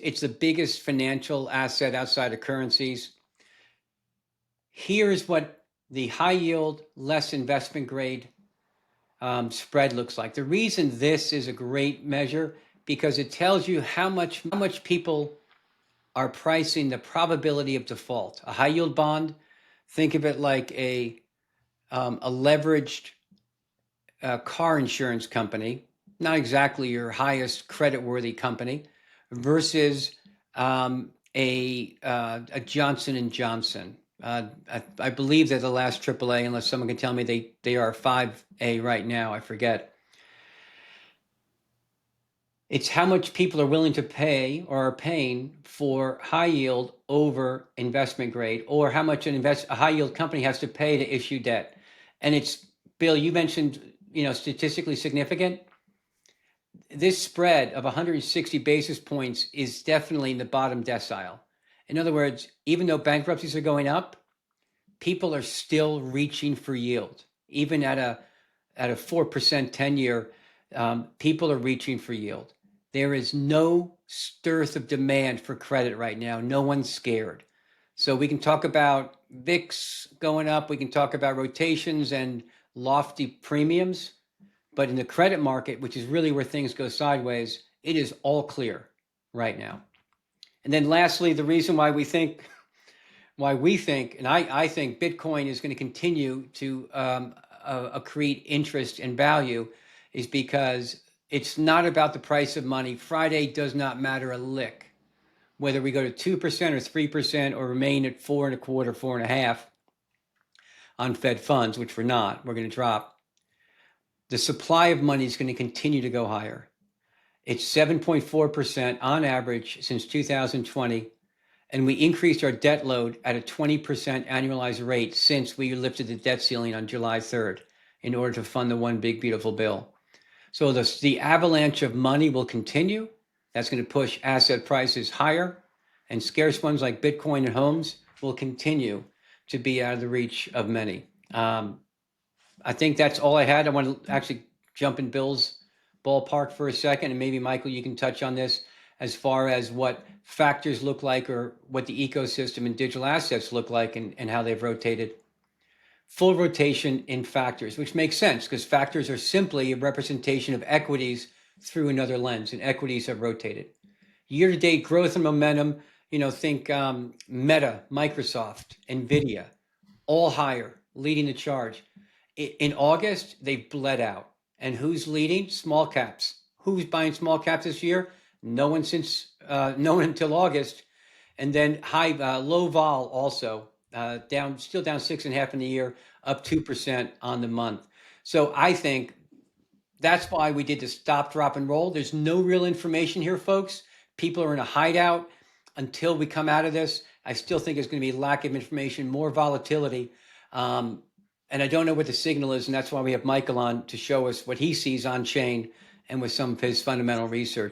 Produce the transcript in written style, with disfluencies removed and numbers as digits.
It's the biggest financial asset outside of currencies. Here's what the high yield, less investment grade spread looks like. The reason this is a great measure because it tells you how much people are pricing the probability of default. A high yield bond, think of it like a leveraged car insurance company, not exactly your highest credit worthy company, versus a Johnson and Johnson. I believe they're the last AAA, unless someone can tell me they are 5A right now. I forget. It's how much people are willing to pay or are paying for high yield over investment grade, or how much a high yield company has to pay to issue debt. And it's, Bill, you mentioned, statistically significant. This spread of 160 basis points is definitely in the bottom decile. In other words, even though bankruptcies are going up, people are still reaching for yield. Even at a 4% 10-year, people are reaching for yield. There is no dearth of demand for credit right now. No one's scared. So we can talk about VIX going up. We can talk about rotations and lofty premiums. But in the credit market, which is really where things go sideways, it is all clear right now. And then lastly, the reason why we think, and I think Bitcoin is going to continue to accrete interest and value is because it's not about the price of money. Friday does not matter a lick. Whether we go to 2% or 3% or remain at 4.25%, 4.5% on Fed funds, which we're not, we're going to drop. The supply of money is going to continue to go higher. It's 7.4% on average since 2020. And we increased our debt load at a 20% annualized rate since we lifted the debt ceiling on July 3rd in order to fund the one big beautiful bill. So the avalanche of money will continue. That's going to push asset prices higher, and scarce ones like Bitcoin and homes will continue to be out of the reach of many. I think that's all I had. I want to actually jump in Bill's ballpark for a second, and maybe Michael, you can touch on this as far as what factors look like or what the ecosystem and digital assets look like and how they've rotated. Full rotation in factors, which makes sense because factors are simply a representation of equities through another lens, and equities have rotated. Year-to-date growth and momentum, think Meta, Microsoft, NVIDIA, all higher, leading the charge. In August, they bled out. And who's leading? Small caps. Who's buying small caps this year? No one until August. And then low vol also still down 6.5% in the year, up 2% on the month. So I think that's why we did the stop, drop, and roll. There's no real information here, folks. People are in a hideout until we come out of this. I still think there's going to be lack of information, more volatility. And I don't know what the signal is, and that's why we have Michael on to show us what he sees on chain and with some of his fundamental research.